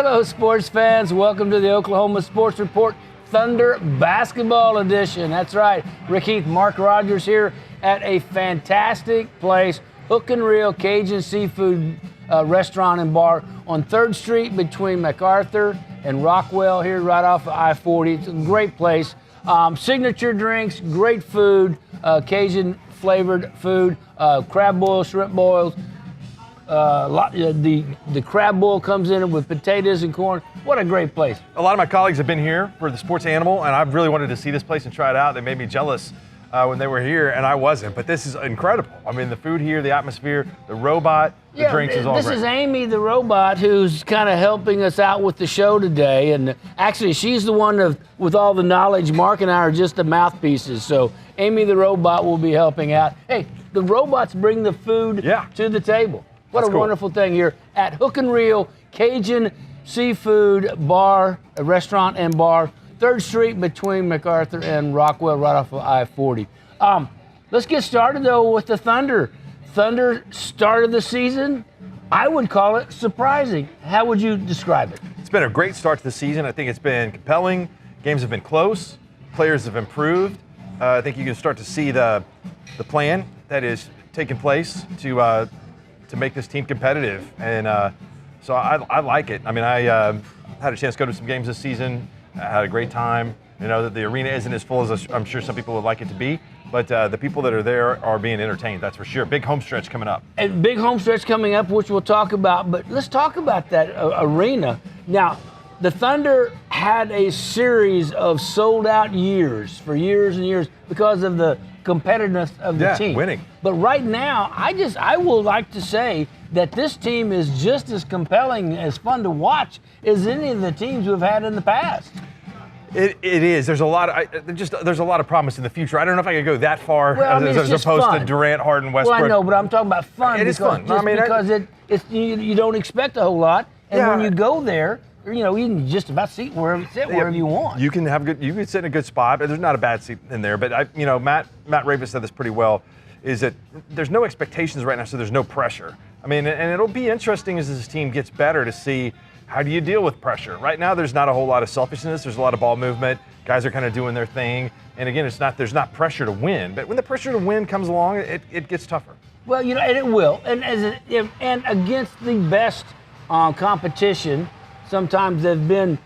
Hello, sports fans. Welcome to the Oklahoma Sports Report Thunder Basketball Edition. That's right. Heath and Mark Rodgers here at a fantastic place, Hook and Reel Cajun Seafood Restaurant and Bar on 3rd Street between MacArthur and Rockwell here right off of I-40. It's a great place. Signature drinks, great food, Cajun flavored food, crab boils, shrimp boils. The crab boil comes in with potatoes and corn. What a great place. A lot of my colleagues have been here for the sports animal, and I've really wanted to see this place and try it out. They made me jealous when they were here, and I wasn't. But this is incredible. I mean, the food here, the atmosphere, the robot, the drinks is all great. This is Amy, the robot, who's kind of helping us out with the show today. And actually, she's the one with all the knowledge. Mark and I are just the mouthpieces. So Amy, the robot, will be helping out. Hey, the robots bring the food to the table. What a wonderful thing here at Hook and Reel Cajun Seafood Bar, Restaurant and Bar, 3rd Street between MacArthur and Rockwell, right off of I-40. Let's get started, though, with the Thunder. Thunder started the season. I would call it surprising. How would you describe it? It's been a great start to the season. I think it's been compelling. Games have been close. Players have improved. I think you can start to see the plan that is taking place to make this team competitive, and so I like it. I mean, I had a chance to go to some games this season. I had a great time. You know, that the arena isn't as full as I'm sure some people would like it to be, but the people that are there are being entertained, that's for sure. Big home stretch coming up. And big home stretch coming up, which we'll talk about, but let's talk about that arena. Now, the Thunder had a series of sold-out years for years and years because of the competitiveness of the team. Winning. But right now, I will like to say that this team is just as compelling, as fun to watch as any of the teams we've had in the past. It is. There's a lot of promise in the future. I don't know if I could go that far as opposed to Durant, Harden, Westbrook. Well, I know, but I'm talking about fun. It is fun. Because you don't expect a whole lot, and when you go there, you can just about sit wherever you want. You can sit in a good spot. There's not a bad seat in there, but Matt Ravis said this pretty well, is that there's no expectations right now, so there's no pressure. I mean, and it'll be interesting as this team gets better to see how do you deal with pressure. Right now, there's not a whole lot of selfishness. There's a lot of ball movement. Guys are kind of doing their thing, and again, there's not pressure to win. But when the pressure to win comes along, it gets tougher. Well, and it will, and against the best competition. Sometimes there've been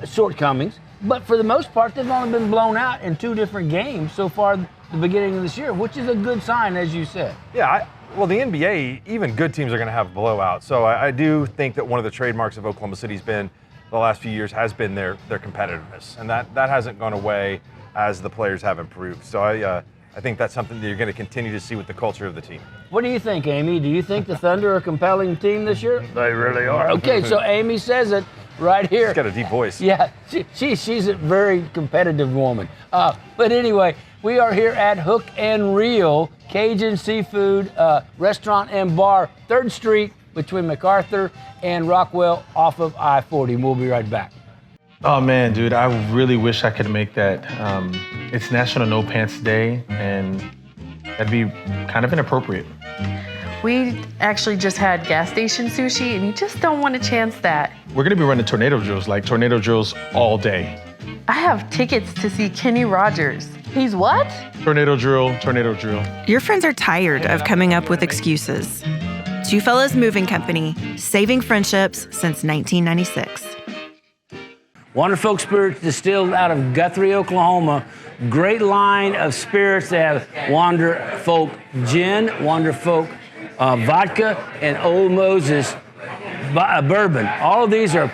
shortcomings, but for the most part, they've only been blown out in 2 different games so far the beginning of this year, which is a good sign, as you said. Yeah, well, the NBA, even good teams are going to have blowouts. So I do think that one of the trademarks of Oklahoma City's been the last few years has been their competitiveness, and that hasn't gone away as the players have improved. So I think that's something that you're going to continue to see with the culture of the team. What do you think, Amy? Do you think the Thunder are a compelling team this year? They really are. Okay, so Amy says it right here. She's got a deep voice. Yeah, she's a very competitive woman. But anyway, we are here at Hook and Reel Cajun Seafood Restaurant and Bar, 3rd Street between MacArthur and Rockwell off of I-40. We'll be right back. Oh man, dude, I really wish I could make that. It's National No Pants Day, and that'd be kind of inappropriate. We actually just had gas station sushi, and you just don't want to chance that. We're gonna be running tornado drills all day. I have tickets to see Kenny Rogers. He's what? Tornado drill. Your friends are tired of coming up with excuses. Two Fellas Moving Company, saving friendships since 1996. Wonderfolk Spirits distilled out of Guthrie, Oklahoma. Great line of spirits. They have Wonderfolk Gin, Wonderfolk Vodka, and Old Moses Bourbon. All of these are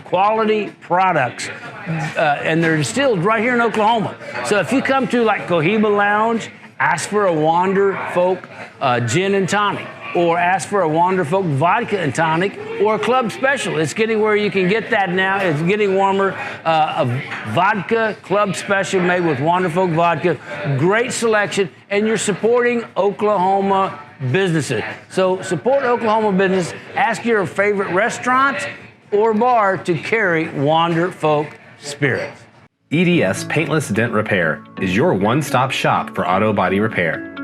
quality products, and they're distilled right here in Oklahoma. So if you come to like Cohiba Lounge, ask for a Wonderfolk Gin and Tonic, or ask for a Wonderfolk Vodka and Tonic, or a club special. It's getting where you can get that now. It's getting warmer. A vodka club special made with Wonderfolk Vodka. Great selection, and you're supporting Oklahoma businesses. So support Oklahoma business. Ask your favorite restaurant or bar to carry Wonderfolk Spirits. EDS Paintless Dent Repair is your one-stop shop for auto body repair.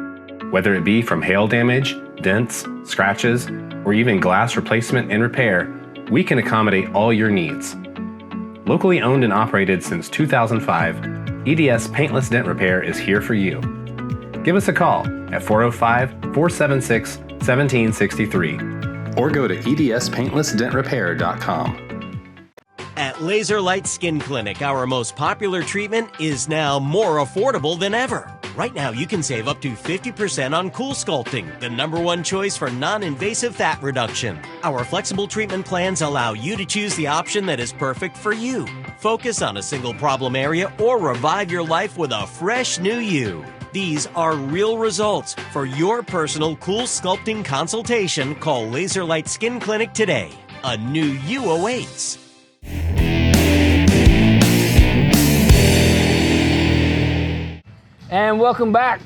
Whether it be from hail damage, dents, scratches, or even glass replacement and repair, we can accommodate all your needs. Locally owned and operated since 2005, EDS Paintless Dent Repair is here for you. Give us a call at 405-476-1763 or go to edspaintlessdentrepair.com. At Laser Light Skin Clinic, our most popular treatment is now more affordable than ever. Right now, you can save up to 50% on Cool Sculpting, the #1 choice for non-invasive fat reduction. Our flexible treatment plans allow you to choose the option that is perfect for you. Focus on a single problem area or revive your life with a fresh new you. These are real results. For your personal Cool Sculpting consultation, call Laser Light Skin Clinic today. A new you awaits. And welcome back.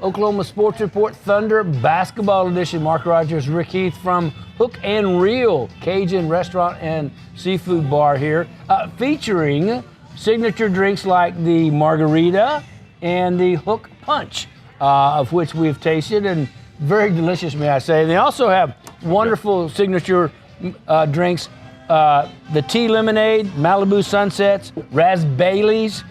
Oklahoma Sports Report Thunder Basketball Edition. Mark Rodgers, Rick Heath from Hook and Reel Cajun Restaurant and Seafood Bar here, featuring signature drinks like the margarita and the Hook Punch, of which we've tasted, and very delicious, may I say. And they also have wonderful signature drinks, the tea lemonade, Malibu Sunsets, Raspberries,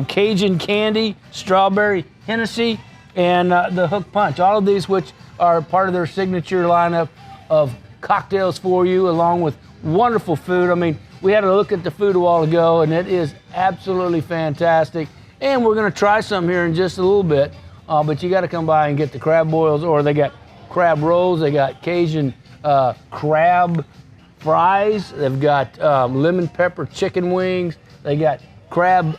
Cajun candy, strawberry Hennessy, and the Hook Punch. All of these which are part of their signature lineup of cocktails for you, along with wonderful food. I mean, we had a look at the food a while ago, and it is absolutely fantastic. And we're going to try some here in just a little bit, but you got to come by and get the crab boils, or they got crab rolls, they got Cajun crab fries, they've got lemon pepper chicken wings, they got crab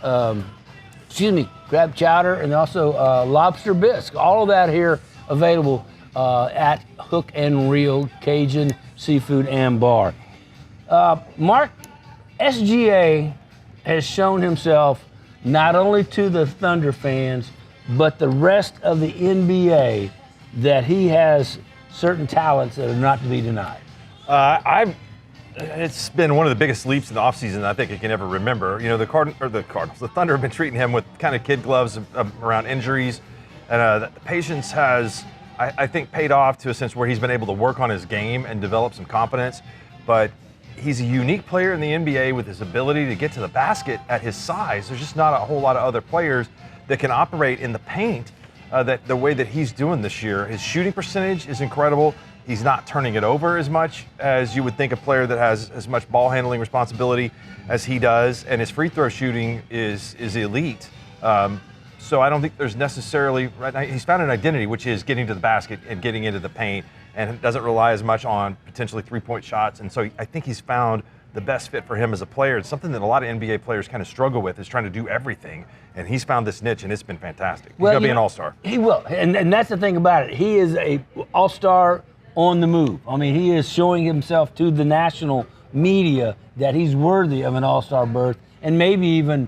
chowder, and also lobster bisque. All of that here available at Hook and Reel Cajun Seafood and Bar. Mark, SGA has shown himself not only to the Thunder fans, but the rest of the NBA, that he has certain talents that are not to be denied. It's been one of the biggest leaps in the offseason I think I can ever remember. You know, the Thunder have been treating him with kind of kid gloves around injuries, and the patience has, I think, paid off to a sense where he's been able to work on his game and develop some confidence. But he's a unique player in the NBA with his ability to get to the basket at his size. There's just not a whole lot of other players that can operate in the paint the way that he's doing this year. His shooting percentage is incredible. He's not turning it over as much as you would think a player that has as much ball handling responsibility as he does, and his free throw shooting is elite. So I don't think there's necessarily, right now, he's found an identity, which is getting to the basket and getting into the paint, and doesn't rely as much on potentially three-point shots. And so I think he's found the best fit for him as a player. It's something that a lot of NBA players kind of struggle with, is trying to do everything. And he's found this niche, and it's been fantastic. He's going to be an all-star. He will, and that's the thing about it. He is a all-star on the move. I mean, he is showing himself to the national media that he's worthy of an all-star berth, and maybe even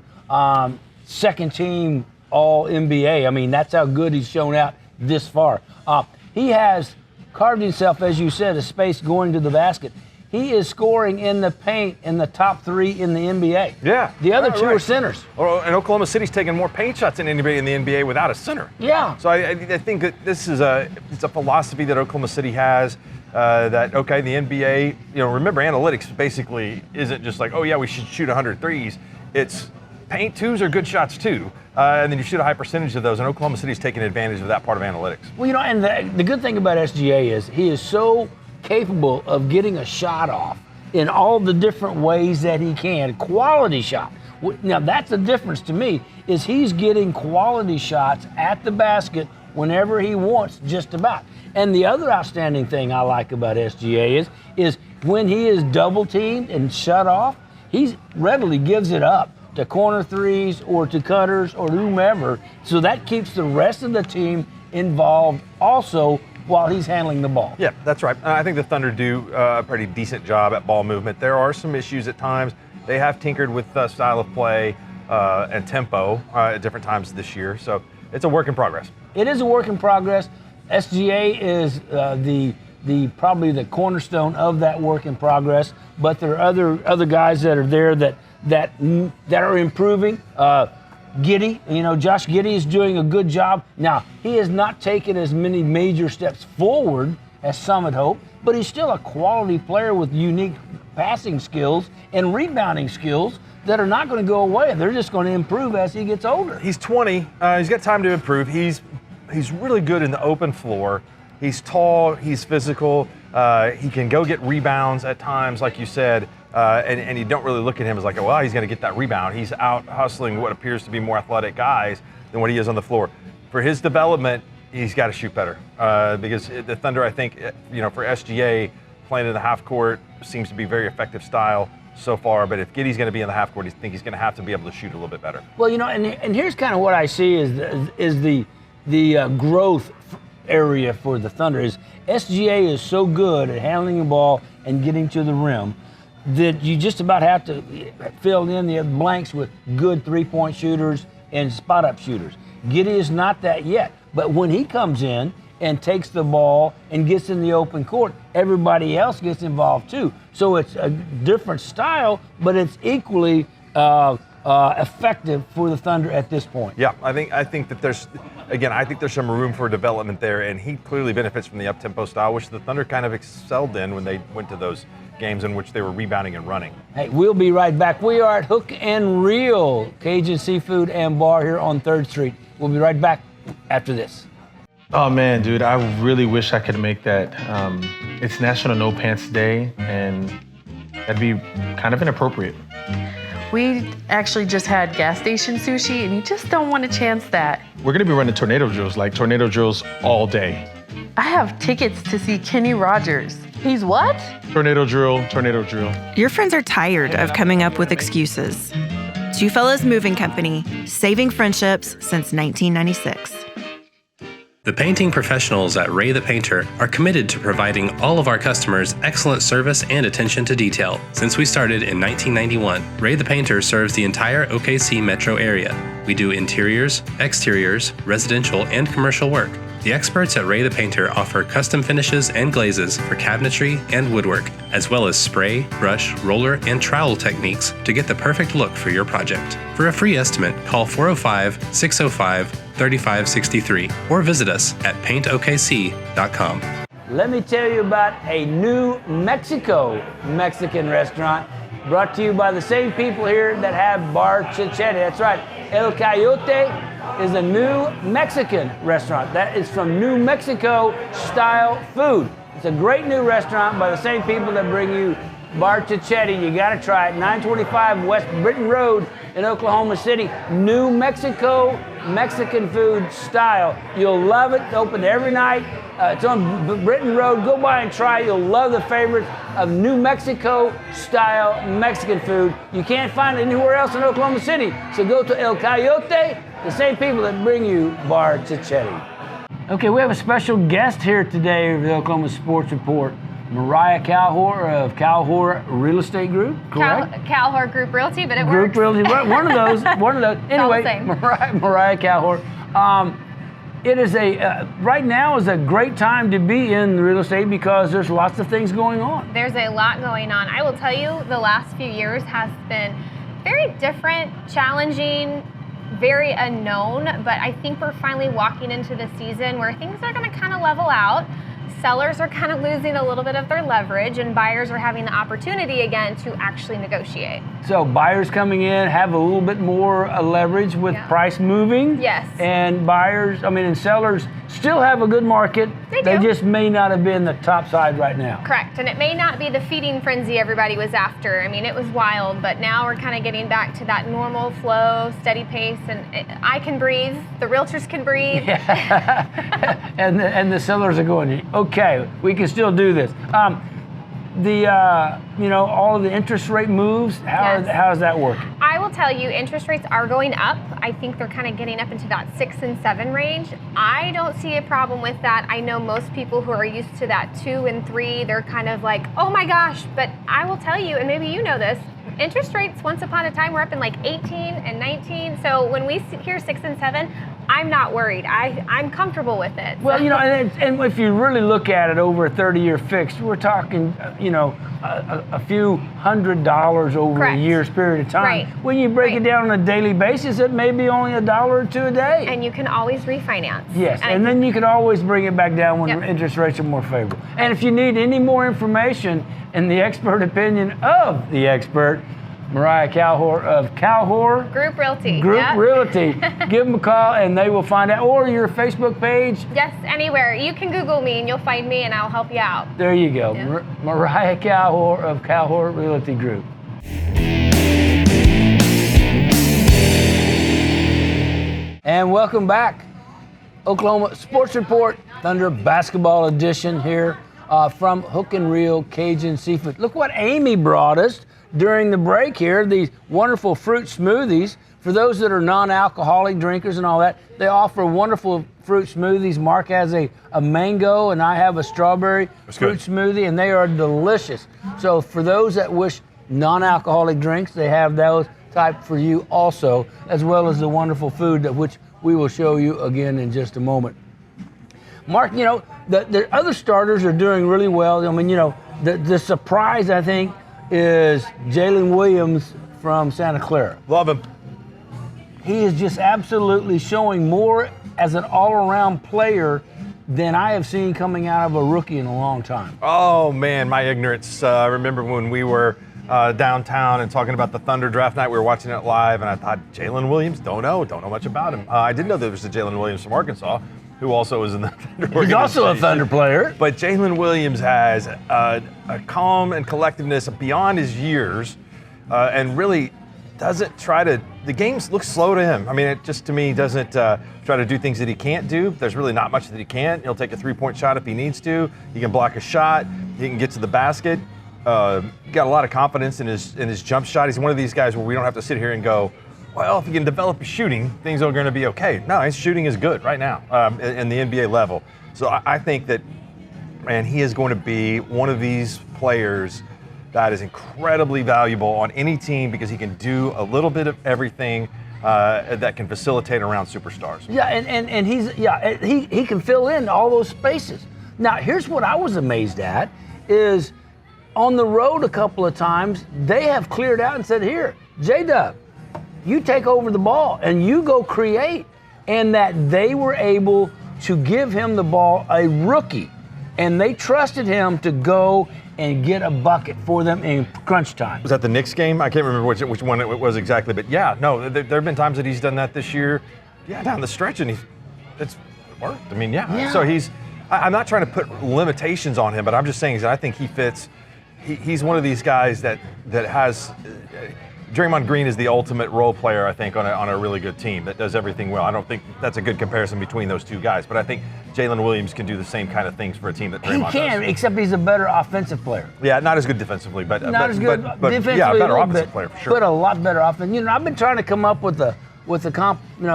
second team All-NBA. I mean, that's how good he's shown out this far. He has carved himself, as you said, a space going to the basket. He is scoring in the paint in the top 3 in the NBA. Yeah. The other two are centers. And Oklahoma City's taking more paint shots than anybody in the NBA without a center. Yeah. So I think that this is it's a philosophy that Oklahoma City has, that, okay, the NBA, remember, analytics basically isn't just like, oh yeah, we should shoot 100 threes. It's paint twos are good shots too. And then you shoot a high percentage of those, and Oklahoma City's taking advantage of that part of analytics. Well, and the good thing about SGA is he is so capable of getting a shot off in all the different ways that he can. Quality shot. Now, that's the difference to me, is he's getting quality shots at the basket whenever he wants, just about. And the other outstanding thing I like about SGA is when he is double teamed and shut off, he readily gives it up to corner threes or to cutters or whomever. So that keeps the rest of the team involved also while he's handling the ball. Yeah, that's right. I think the Thunder do a pretty decent job at ball movement. There are some issues at times. They have tinkered with style of play and tempo at different times this year. So it's a work in progress. It is a work in progress. SGA is probably the cornerstone of that work in progress. But there are other guys that are there that are improving. Giddey, Josh Giddey is doing a good job. Now, he has not taken as many major steps forward as some had hoped, but he's still a quality player with unique passing skills and rebounding skills that are not going to go away. They're just going to improve as he gets older. He's 20. He's got time to improve. He's really good in the open floor. He's tall. He's physical. He can go get rebounds at times, like you said, and you don't really look at him as like, oh, well, he's going to get that rebound. He's out hustling what appears to be more athletic guys than what he is on the floor. For his development, he's got to shoot better because the Thunder, I think, for SGA, playing in the half court seems to be a very effective style so far. But if Giddey's going to be in the half court, I think he's going to have to be able to shoot a little bit better. Well, and here's kind of what I see is the growth area for the Thunder is SGA is so good at handling the ball and getting to the rim that you just about have to fill in the blanks with good three-point shooters and spot-up shooters. Giddey is not that yet, but when he comes in and takes the ball and gets in the open court, everybody else gets involved too. So it's a different style, but it's equally effective for the Thunder at this point. Yeah, I think that there's some room for development there, and he clearly benefits from the up-tempo style, which the Thunder kind of excelled in when they went to those games in which they were rebounding and running. Hey, we'll be right back. We are at Hook and Reel Cajun Seafood and Bar here on 3rd Street. We'll be right back after this. Oh man, dude, I really wish I could make that. It's National No Pants Day, and that'd be kind of inappropriate. We actually just had gas station sushi, and you just don't want to chance that. We're gonna be running tornado drills all day. I have tickets to see Kenny Rodgers. He's what? Tornado drill. Your friends are tired of coming up with excuses. Two Fellas Moving Company, saving friendships since 1996. The painting professionals at Ray the Painter are committed to providing all of our customers excellent service and attention to detail. Since we started in 1991, Ray the Painter serves the entire OKC metro area. We do interiors, exteriors, residential, and commercial work. The experts at Ray the Painter offer custom finishes and glazes for cabinetry and woodwork, as well as spray, brush, roller, and trowel techniques to get the perfect look for your project. For a free estimate, call 405-605-3563 or visit us at paintokc.com. Let me tell you about a new Mexican restaurant brought to you by the same people here that have Bar Chichetti. That's right. El Coyote is a new Mexican restaurant. That is from New Mexico style food. It's a great new restaurant by the same people that bring you Bar Chichetti. You gotta try it. 925 West Britton Road in Oklahoma City. New Mexico Mexican food style. You'll love it. It's open every night. It's on Britton Road. Go by and try it. You'll love the favorites of New Mexico style Mexican food. You can't find it anywhere else in Oklahoma City. So go to El Coyote, the same people that bring you Bar Chichetti. Okay, we have a special guest here today of the Oklahoma Sports Report. Mariah Calhour of Calhour Real Estate Group, correct? Calhour Group Realty, but it Group works. Realty, one of those. Anyway, same. Mariah Calhour. It is right now is a great time to be in real estate because there's lots of things going on. There's a lot going on. I will tell you, the last few years has been very different, challenging, very unknown, but I think we're finally walking into the season where things are going to kind of level out. Sellers are kind of losing a little bit of their leverage, and buyers are having the opportunity again to actually negotiate. So buyers coming in have a little bit more leverage with price moving. Yes. And and sellers still have a good market. They just may not have been the top side right now. Correct, and it may not be the feeding frenzy everybody was after. I mean, it was wild, but now we're kind of getting back to that normal flow, steady pace, and I can breathe. The realtors can breathe. Yeah. and the sellers are going, okay, we can still do this. All of the interest rate moves, how is that working? I will tell you, interest rates are going up. I think they're kind of getting up into that 6 and 7 range. I don't see a problem with that. I know most people who are used to that 2 and 3, they're kind of like, oh my gosh. But I will tell you, and maybe you know this, interest rates once upon a time were up in like 18 and 19. So when we hear 6 and 7, I'm not worried. I'm comfortable with it. Well, and if you really look at it over a 30-year fix, we're talking, a few $100 over Correct. a year's period of time. Right. When you break it down on a daily basis, it may be only $1 or $2 a day. And you can always refinance. Yes, and then you can always bring it back down when Yep. interest rates are more favorable. And if you need any more information and the expert opinion of the expert, Mariah Calhour of Calhour Group Realty. Group Yep. Realty, give them a call and they will find out, or your Facebook page. Yes, anywhere. You can Google me and you'll find me and I'll help you out. There you go, Yeah. Mariah Calhour of Calhour Realty Group. And welcome back. Oklahoma Sports Report, Thunder Basketball Edition here from Hook and Reel Cajun Seafood. Look what Amy brought us during the break here, these wonderful fruit smoothies. For those that are non-alcoholic drinkers and all that, they offer wonderful fruit smoothies. Mark has a mango and I have a strawberry fruit smoothie, and they are delicious. So for those that wish non-alcoholic drinks, they have those type for you also, as well as the wonderful food that which we will show you again in just a moment. Mark, the other starters are doing really well. I mean, the surprise, I think, is Jalen Williams from Santa Clara. Love him. He is just absolutely showing more as an all-around player than I have seen coming out of a rookie in a long time. Oh, man, my ignorance. I remember when we were downtown and talking about the Thunder draft night, we were watching it live, and I thought, Jalen Williams, don't know much about him. I didn't know there was a Jalen Williams from Arkansas, who also is in the Thunder organization. He's also a Thunder player. But Jalen Williams has a calm and collectiveness beyond his years, and really doesn't try to, the game looks slow to him. I mean, it just to me doesn't try to do things that he can't do. There's really not much that he can't. He'll take a three-point shot if he needs to. He can block a shot. He can get to the basket. Got a lot of confidence in his jump shot. He's one of these guys where we don't have to sit here and go, well, if he can develop his shooting, things are going to be okay. No, his shooting is good right now in the NBA level. So I think that, man, he is going to be one of these players that is incredibly valuable on any team because he can do a little bit of everything that can facilitate around superstars. Yeah, and he can fill in all those spaces. Now, here's what I was amazed at is on the road a couple of times, they have cleared out and said, here, J-Dub, you take over the ball and you go create. And that they were able to give him the ball, a rookie, and they trusted him to go and get a bucket for them in crunch time. Was that the Knicks game? I can't remember which one it was exactly, but yeah, no, there have been times that he's done that this year, down the stretch, and it's worked. I mean, yeah. So I'm not trying to put limitations on him, but I'm just saying that I think he fits. He's one of these guys that has. Draymond Green is the ultimate role player, I think, on a really good team that does everything well. I don't think that's a good comparison between those two guys, but I think Jalen Williams can do the same kind of things for a team that Draymond does. He can, except he's a better offensive player. Yeah, not as good defensively, but not as good defensively, yeah, a better a offensive bit, player for sure. But a lot better offense. I've been trying to come up with a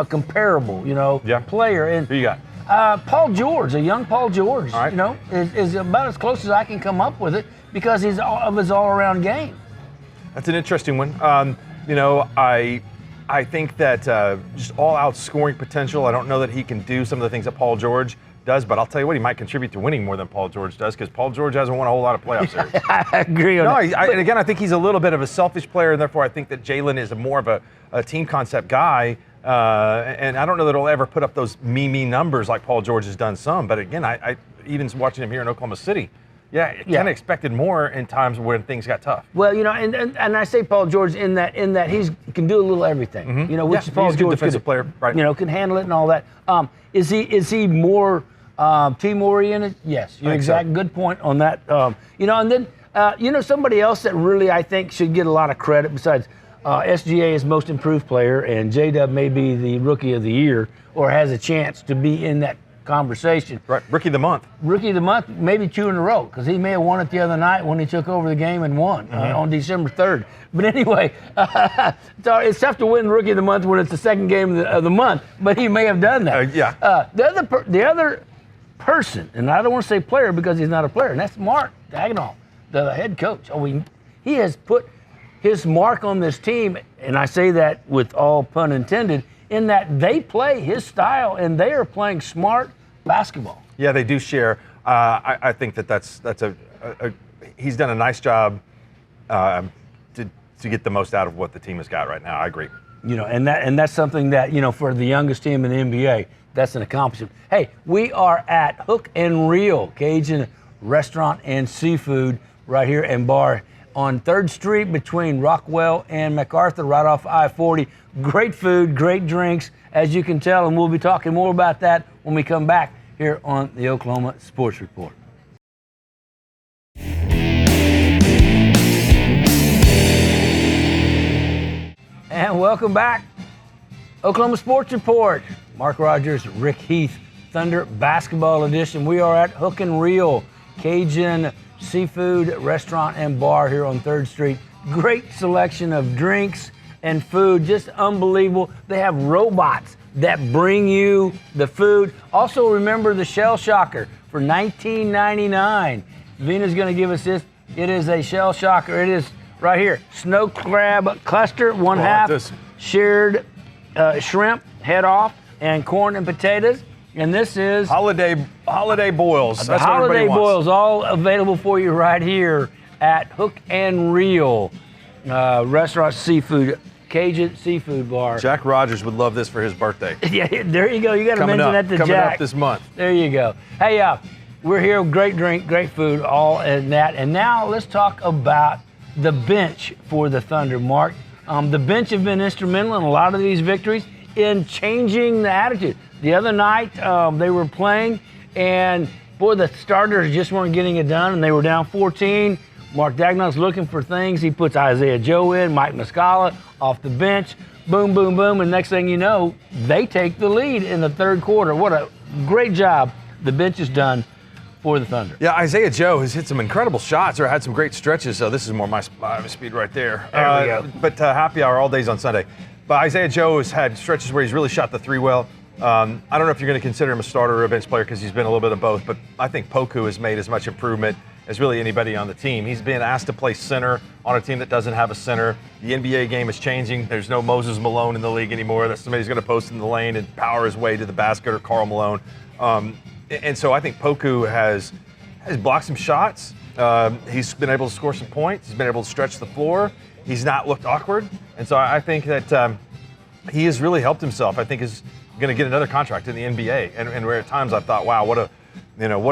comparable, player. And who you got? Paul George, a young Paul George. All right. Is about as close as I can come up with it because he's of his all-around game. That's an interesting one. I think that just all-out scoring potential. I don't know that he can do some of the things that Paul George does, but I'll tell you what, he might contribute to winning more than Paul George does because Paul George hasn't won a whole lot of playoff series. I agree on that. And again, I think he's a little bit of a selfish player, and therefore I think that Jalen is more of a team concept guy. And I don't know that he'll ever put up those me numbers like Paul George has done some. But again, I even watching him here in Oklahoma City, kind of expected more in times when things got tough. Well, and I say Paul George in that he can do a little everything. Mm-hmm. Which is Paul he's a George good defensive player, right? Can handle it and all that. Is he more team oriented? Yes, you're exact. So. Good point on that. And then somebody else that really I think should get a lot of credit besides SGA is most improved player and J-Dub may be the rookie of the year or has a chance to be in that conversation. Right, rookie of the month. Rookie of the month, maybe 2 in a row, because he may have won it the other night when he took over the game and won on December 3rd. But anyway, it's tough to win Rookie of the Month when it's the second game of the month, but he may have done that. The other person, and I don't want to say player because he's not a player, and that's Mark Daigneault, the head coach. He has put his mark on this team, and I say that with all pun intended. in that they play his style and they are playing smart basketball. Yeah, they do share. I think that's he's done a nice job to get the most out of what the team has got right now. I agree. And that's something that, for the youngest team in the NBA, that's an accomplishment. Hey, we are at Hook and Reel Cajun Restaurant and Seafood right here and bar on 3rd Street between Rockwell and MacArthur, right off I-40. Great food, great drinks, as you can tell, and we'll be talking more about that when we come back here on the Oklahoma Sports Report. And welcome back. Oklahoma Sports Report. Mark Rodgers, Rick Heath, Thunder Basketball Edition. We are at Hook and Reel Cajun Seafood Restaurant and Bar here on 3rd Street. Great selection of drinks and food, just unbelievable. They have robots that bring you the food. Also remember the Shell Shocker for $19.99. Vina's gonna give us this. It is a Shell Shocker. It is right here, snow crab cluster, one half shared shrimp, head off, and corn and potatoes. And this is holiday boils. The That's holiday what boils, all available for you right here at Hook and Reel Restaurant Seafood, Cajun Seafood Bar. Jack Rodgers would love this for his birthday. Yeah, there you go. You got to mention that to Jack. Coming up this month. There you go. Hey, we're here. Great drink, great food, all in that. And now let's talk about the bench for the Thunder, Mark. The bench have been instrumental in a lot of these victories in changing the attitude. The other night, they were playing, and boy, the starters just weren't getting it done, and they were down 14. Mark Dagnall's looking for things. He puts Isaiah Joe in, Mike Muscala off the bench. Boom, boom, boom, and next thing you know, they take the lead in the 3rd quarter. What a great job the bench has done for the Thunder. Yeah, Isaiah Joe has hit some incredible shots or had some great stretches, so this is more my speed right there. There we go. But happy hour all days on Sunday. But Isaiah Joe has had stretches where he's really shot the three well. I don't know if you're going to consider him a starter or a bench player because he's been a little bit of both, but I think Poku has made as much improvement as really anybody on the team. He's been asked to play center on a team that doesn't have a center. The NBA game is changing. There's no Moses Malone in the league anymore. That's somebody who's going to post in the lane and power his way to the basket, or Karl Malone. And so I think Poku has blocked some shots. He's been able to score some points. He's been able to stretch the floor. He's not looked awkward. And so I think that he has really helped himself. I think he's going to get another contract in the NBA. And where at times I've thought, wow, what a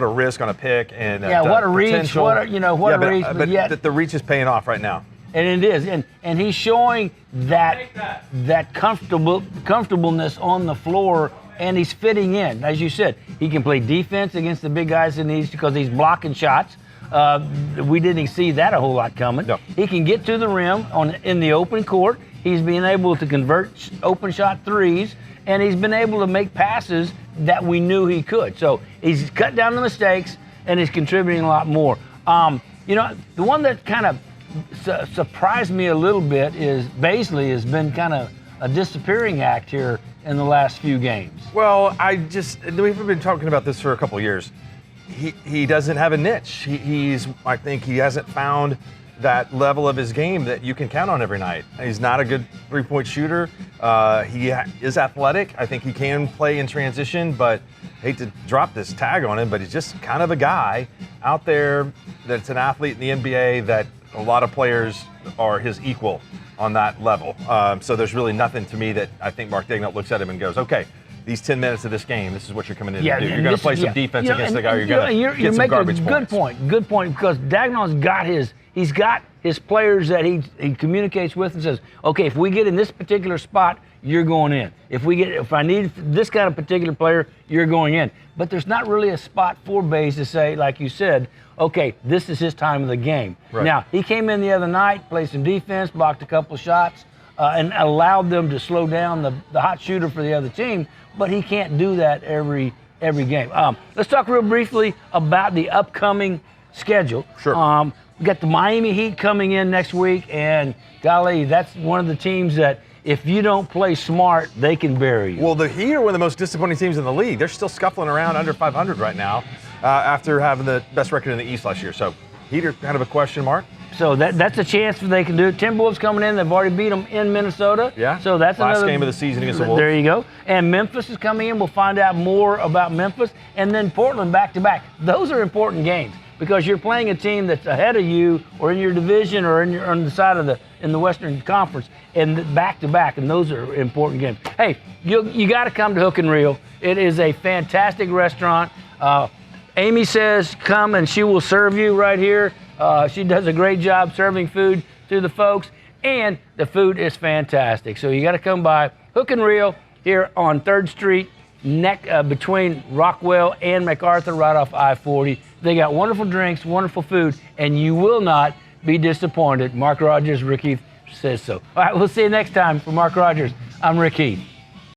risk on a pick, and what a reach, what a reach. But yet the reach is paying off right now. And it is, and he's showing that comfortableness on the floor, and he's fitting in. As you said, he can play defense against the big guys in these because he's blocking shots. We didn't see that a whole lot coming. No. He can get to the rim in the open court. He's been able to convert open shot threes, and he's been able to make passes that we knew he could. So he's cut down the mistakes, and he's contributing a lot more. The one that kind of surprised me a little bit is Baisley has been kind of a disappearing act here in the last few games. Well, we've been talking about this for a couple of years. He doesn't have a niche. I think he hasn't found that level of his game that you can count on every night. He's not a good three-point shooter. He is athletic. I think he can play in transition, but I hate to drop this tag on him, but he's just kind of a guy out there that's an athlete in the NBA that a lot of players are his equal on that level. So there's really nothing to me that I think Mark Dagnall looks at him and goes, okay, these 10 minutes of this game, this is what you're coming in to do. You're going to play some defense against the guy. You're going to get some garbage points. Good point, because Dagnall's got his players that he communicates with and says, okay, if we get in this particular spot, you're going in. If I need this kind of particular player, you're going in. But there's not really a spot for Bays to say, like you said, okay, this is his time of the game. Right. Now, he came in the other night, played some defense, blocked a couple of shots, and allowed them to slow down the hot shooter for the other team, but he can't do that every game. Let's talk real briefly about the upcoming schedule. Sure. We got the Miami Heat coming in next week, and golly, that's one of the teams that if you don't play smart, they can bury you. Well, the Heat are one of the most disappointing teams in the league. They're still scuffling around under 500 right now after having the best record in the East last year. So Heat are kind of a question mark. So that's a chance that they can do it. Timberwolves coming in. They've already beat them in Minnesota. Yeah. So that's last another game of the season against the Wolves. There you go. And Memphis is coming in. We'll find out more about Memphis. And then Portland back to back. Those are important games because you're playing a team that's ahead of you or in your division or on the side of in the Western Conference and back to back. And those are important games. Hey, you got to come to Hook and Reel. It is a fantastic restaurant. Amy says come and she will serve you right here. She does a great job serving food to the folks, and the food is fantastic. So you got to come by Hook and Reel here on 3rd Street, between Rockwell and MacArthur, right off I-40. They got wonderful drinks, wonderful food, and you will not be disappointed. Mark Rodgers, Rick Heath says so. All right, we'll see you next time. For Mark Rodgers, I'm Rick Heath.